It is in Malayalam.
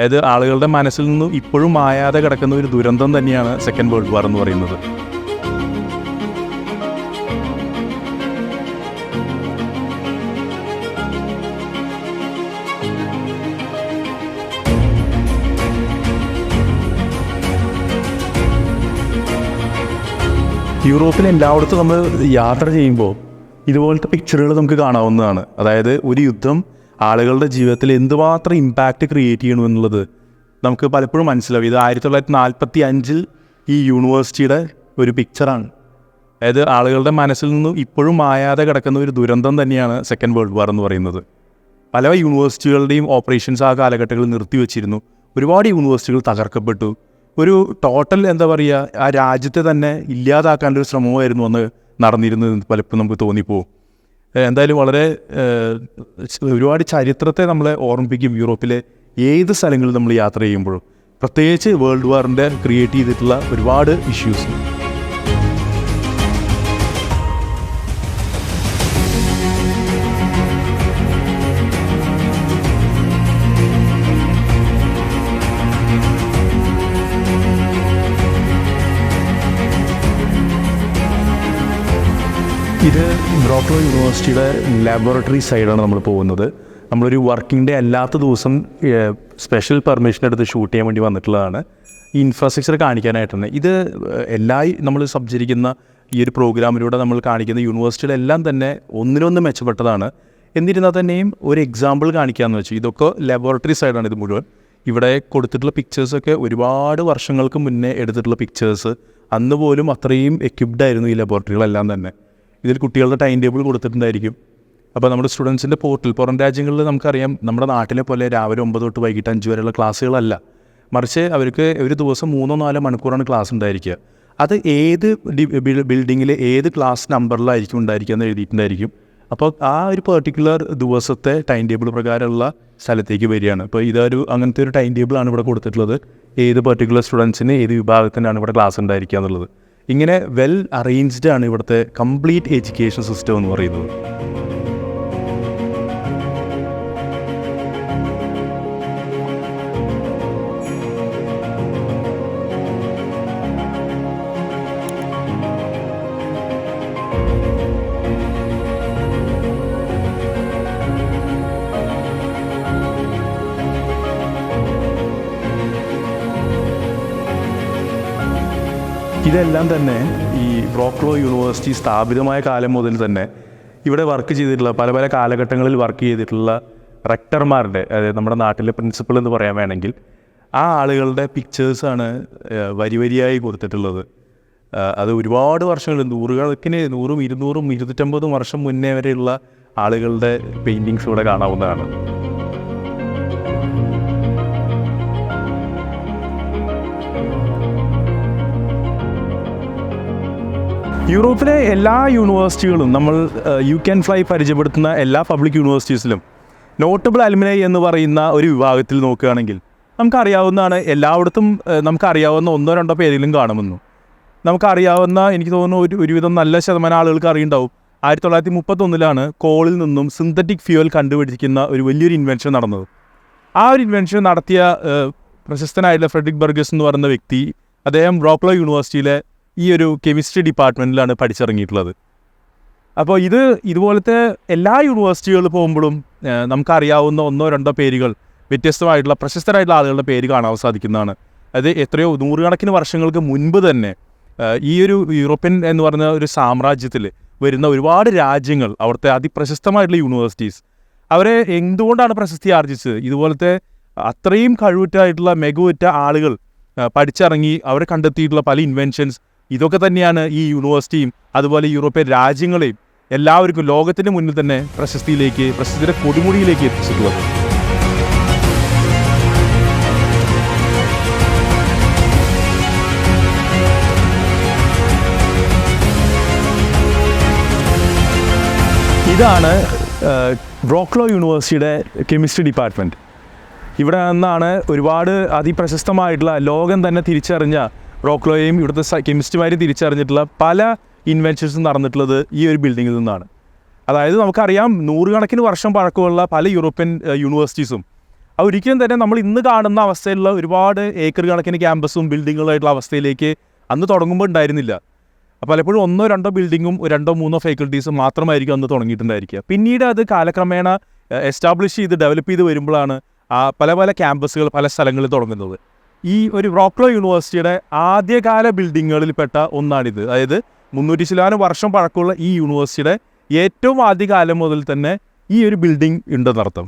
അതായത് ആളുകളുടെ മനസ്സിൽ നിന്നും ഇപ്പോഴും മായാതെ കിടക്കുന്ന ഒരു ദുരന്തം തന്നെയാണ് സെക്കൻഡ് വേൾഡ് വാർ എന്ന് പറയുന്നത്. യൂറോപ്പിൽ എല്ലായിടത്തും നമ്മൾ യാത്ര ചെയ്യുമ്പോൾ ഇതുപോലത്തെ പിക്ചറുകൾ നമുക്ക് കാണാവുന്നതാണ്. അതായത് ഒരു യുദ്ധം ആളുകളുടെ ജീവിതത്തിൽ എന്തുമാത്രം ഇമ്പാക്റ്റ് ക്രിയേറ്റ് ചെയ്യണമെന്നുള്ളത് നമുക്ക് പലപ്പോഴും മനസ്സിലാവും. ഇത് 1945 ഈ യൂണിവേഴ്സിറ്റിയുടെ ഒരു പിക്ചറാണ്. അതായത് ആളുകളുടെ മനസ്സിൽ നിന്നും ഇപ്പോഴും മായാതെ കിടക്കുന്ന ഒരു ദുരന്തം തന്നെയാണ് സെക്കൻഡ് വേൾഡ് വാർ എന്ന് പറയുന്നത്. പല യൂണിവേഴ്സിറ്റികളുടെയും ഓപ്പറേഷൻസ് ആ കാലഘട്ടങ്ങളിൽ നിർത്തിവെച്ചിരുന്നു. ഒരുപാട് യൂണിവേഴ്സിറ്റികൾ തകർക്കപ്പെട്ടു. ഒരു ടോട്ടൽ ആ രാജ്യത്തെ തന്നെ ഇല്ലാതാക്കാനൊരു ശ്രമമായിരുന്നു അന്ന് നടന്നിരുന്നത് പലപ്പോഴും നമുക്ക് തോന്നിപ്പോവും. എന്തായാലും വളരെ ഒരുപാട് ചരിത്രത്തെ നമ്മളെ ഓർമ്മിപ്പിക്കും യൂറോപ്പിലെ ഏത് സ്ഥലങ്ങളിൽ നമ്മൾ യാത്ര ചെയ്യുമ്പോഴും, പ്രത്യേകിച്ച് വേൾഡ് വാറിൻ്റെ ക്രിയേറ്റ് ചെയ്തിട്ടുള്ള ഒരുപാട് ഇഷ്യൂസ്. ഇത് ബ്രോക്ലോ യൂണിവേഴ്സിറ്റിയുടെ ലാബോറട്ടറി സൈഡാണ് നമ്മൾ പോകുന്നത്. നമ്മളൊരു വർക്കിംഗ് ഡേ അല്ലാത്ത ദിവസം സ്പെഷ്യൽ പെർമിഷൻ എടുത്ത് ഷൂട്ട് ചെയ്യാൻ വേണ്ടി വന്നിട്ടുള്ളതാണ്. ഈ ഇൻഫ്രാസ്ട്രക്ചർ കാണിക്കാനായിട്ടാണ്. ഇത് നമ്മൾ സഞ്ചരിക്കുന്ന ഈ ഒരു പ്രോഗ്രാമിലൂടെ നമ്മൾ കാണിക്കുന്ന യൂണിവേഴ്സിറ്റികളെല്ലാം തന്നെ ഒന്നിനൊന്ന് മെച്ചപ്പെട്ടതാണ്. എന്നിരുന്നാൽ തന്നെയും ഒരു എക്സാമ്പിൾ കാണിക്കാമെന്ന് വെച്ചു. ഇതൊക്കെ ലാബോറട്ടറി സൈഡാണ് ഇത് മുഴുവൻ. ഇവിടെ കൊടുത്തിട്ടുള്ള പിക്ചേഴ്സൊക്കെ ഒരുപാട് വർഷങ്ങൾക്ക് മുന്നേ എടുത്തിട്ടുള്ള പിക്ചേഴ്സ്. അന്ന് പോലും അത്രയും എക്യുപ്ഡ് ആയിരുന്നു ഈ ലബോറട്ടറികളെല്ലാം തന്നെ. ഇതിൽ കുട്ടികളുടെ ടൈം ടേബിൾ കൊടുത്തിട്ടുണ്ടായിരിക്കും. അപ്പോൾ നമ്മുടെ സ്റ്റുഡൻസിൻ്റെ പുറം രാജ്യങ്ങളിൽ നമുക്കറിയാം, നമ്മുടെ നാട്ടിലെ പോലെ രാവിലെ 9 തൊട്ട് വൈകിട്ട് 5 വരെയുള്ള ക്ലാസ്സുകളല്ല. മറിച്ച് അവർക്ക് ഒരു ദിവസം 3-4 മണിക്കൂറാണ് ക്ലാസ് ഉണ്ടായിരിക്കുക. അത് ഏത് ബിൽഡിങ്ങിൽ ഏത് ക്ലാസ് നമ്പറിലായിരിക്കും ഉണ്ടായിരിക്കുക എന്ന് എഴുതിയിട്ടുണ്ടായിരിക്കും. അപ്പോൾ ആ ഒരു പെർട്ടിക്കുലർ ദിവസത്തെ ടൈം ടേബിൾ പ്രകാരമുള്ള സ്ഥലത്തേക്ക് വരികയാണ്. അപ്പോൾ അങ്ങനത്തെ ഒരു ടൈം ടേബിളാണ് ഇവിടെ കൊടുത്തിട്ടുള്ളത്. ഏത് പെർട്ടിക്കുലർ സ്റ്റുഡൻസിന് ഏത് വിഭാഗത്തിനാണ് ഇവിടെ ക്ലാസ് ഉണ്ടായിരിക്കുക എന്നുള്ളത്. ഇങ്ങനെ വെൽ അറേഞ്ച്ഡ് ആണ് ഇവിടുത്തെ കംപ്ലീറ്റ് എഡ്യൂക്കേഷൻ സിസ്റ്റം എന്ന് പറയുന്നത്. ഇതെല്ലാം തന്നെ ഈ ബ്രോക്ലോ യൂണിവേഴ്സിറ്റി സ്ഥാപിതമായ കാലം മുതൽ തന്നെ ഇവിടെ വർക്ക് ചെയ്തിട്ടുള്ള പല കാലഘട്ടങ്ങളിൽ വർക്ക് ചെയ്തിട്ടുള്ള റെക്ടർമാരുടെ, അതായത് നമ്മുടെ നാട്ടിലെ പ്രിൻസിപ്പൾ എന്ന് പറയാൻ വേണമെങ്കിൽ, ആ ആളുകളുടെ പിക്ചേഴ്സാണ് വരിയായി കൊടുത്തിട്ടുള്ളത്. അത് ഒരുപാട് വർഷങ്ങൾ, 100 200 250 വർഷം മുന്നേ വരെയുള്ള ആളുകളുടെ പെയിൻറ്റിങ്സ് ഇവിടെ കാണാവുന്നതാണ്. യൂറോപ്പിലെ എല്ലാ യൂണിവേഴ്സിറ്റികളും നമ്മൾ യു ക്യാൻ ഫ്ലൈ പരിചയപ്പെടുത്തുന്ന എല്ലാ പബ്ലിക് യൂണിവേഴ്സിറ്റീസിലും നോട്ടബിൾ അലുമിനൈ എന്ന് പറയുന്ന ഒരു വിഭാഗത്തിൽ നോക്കുകയാണെങ്കിൽ നമുക്കറിയാവുന്നതാണ്. എല്ലായിടത്തും നമുക്കറിയാവുന്ന 1-2 പേരിലും കാണുമെന്നു നമുക്കറിയാവുന്ന, എനിക്ക് തോന്നുന്നു ഒരുവിധം നല്ല ശതമാനം ആളുകൾക്ക് അറിയുണ്ടാവും. 1931 കോളിൽ നിന്നും സിന്തറ്റിക് ഫ്യൂവൽ കണ്ടുപിടിക്കുന്ന ഒരു വലിയൊരു ഇൻവെൻഷൻ നടന്നത്. ആ ഒരു ഇൻവെൻഷൻ നടത്തിയ പ്രശസ്തനായിട്ടുള്ള ഫ്രെഡറിക് ബർഗസ് എന്ന് പറയുന്ന വ്യക്തി, അദ്ദേഹം ബ്രോക്ലോ യൂണിവേഴ്സിറ്റിയിലെ ഈ ഒരു കെമിസ്ട്രി ഡിപ്പാർട്ട്മെൻറ്റിലാണ് പഠിച്ചിറങ്ങിയിട്ടുള്ളത്. അപ്പോൾ ഇതുപോലത്തെ എല്ലാ യൂണിവേഴ്സിറ്റികളിൽ പോകുമ്പോഴും നമുക്കറിയാവുന്ന 1-2 പേരുകൾ, വ്യത്യസ്തമായിട്ടുള്ള പ്രശസ്തരായിട്ടുള്ള ആളുകളുടെ പേര് കാണാൻ സാധിക്കുന്നതാണ്. അത് എത്രയോ നൂറുകണക്കിന് വർഷങ്ങൾക്ക് മുൻപ് തന്നെ ഈ ഒരു യൂറോപ്യൻ എന്ന് പറയുന്ന ഒരു സാമ്രാജ്യത്തിൽ വരുന്ന ഒരുപാട് രാജ്യങ്ങൾ, അവിടുത്തെ അതിപ്രശസ്തമായിട്ടുള്ള യൂണിവേഴ്സിറ്റീസ്, അവരെ എന്തുകൊണ്ടാണ് പ്രശസ്തി ആർജിച്ചത്? ഇതുപോലത്തെ അത്രയും കഴിവുറ്റായിട്ടുള്ള മികവുറ്റ ആളുകൾ പഠിച്ചിറങ്ങി അവരെ കണ്ടെത്തിയിട്ടുള്ള പല ഇൻവെൻഷൻസ്, ഇതൊക്കെ തന്നെയാണ് ഈ യൂണിവേഴ്സിറ്റിയും അതുപോലെ യൂറോപ്യൻ രാജ്യങ്ങളെയും എല്ലാവർക്കും ലോകത്തിന് മുന്നിൽ തന്നെ പ്രശസ്തിയുടെ കൊടുമുടിയിലേക്ക് എത്തിച്ചിട്ടുള്ളത്. ഇതാണ് ബ്രോക്ലോ യൂണിവേഴ്സിറ്റിയുടെ കെമിസ്ട്രി ഡിപ്പാർട്ട്മെൻറ്റ്. ഇവിടെ നിന്നാണ് ഒരുപാട് അതിപ്രശസ്തമായിട്ടുള്ള, ലോകം തന്നെ തിരിച്ചറിഞ്ഞ, ബ്രോക്ലോയെയും ഇവിടുത്തെ കെമിസ്ട്രിമാരെയും തിരിച്ചറിഞ്ഞിട്ടുള്ള പല ഇൻവെൻഷൻസും നടന്നിട്ടുള്ളത് ഈ ഒരു ബിൽഡിങ്ങിൽ നിന്നാണ്. അതായത് നമുക്കറിയാം, നൂറുകണക്കിന് വർഷം പഴക്കമുള്ള പല യൂറോപ്യൻ യൂണിവേഴ്സിറ്റീസും അത് ഒരിക്കലും തന്നെ നമ്മൾ ഇന്ന് കാണുന്ന അവസ്ഥയിലുള്ള ഒരുപാട് ഏക്കർ കണക്കിന് ക്യാമ്പസും ബിൽഡിങ്ങുകളായിട്ടുള്ള അവസ്ഥയിലേക്ക് അന്ന് തുടങ്ങുമ്പോൾ ഉണ്ടായിരുന്നില്ല. പലപ്പോഴും 1-2 ബിൽഡിങ്ങും 2-3 ഫാക്കൽറ്റീസും മാത്രമായിരിക്കും അന്ന് തുടങ്ങിയിട്ടുണ്ടായിരിക്കുക. പിന്നീട് അത് കാലക്രമേണ എസ്റ്റാബ്ലിഷ് ചെയ്ത് ഡെവലപ്പ് ചെയ്ത് വരുമ്പോഴാണ് പല പല ക്യാമ്പസുകൾ പല സ്ഥലങ്ങളിൽ തുടങ്ങുന്നത്. ഈ ഒരു റോക്ക്ലോ യൂണിവേഴ്സിറ്റിയുടെ ആദ്യകാല ബിൽഡിങ്ങുകളിൽപ്പെട്ട ഒന്നാണിത്. അതായത് 300 ശിലാനം വർഷം പഴക്കമുള്ള ഈ യൂണിവേഴ്സിറ്റിയുടെ ഏറ്റവും ആദ്യകാലം മുതൽ തന്നെ ഈ ഒരു ബിൽഡിംഗ് ഉണ്ടെന്നർത്ഥം.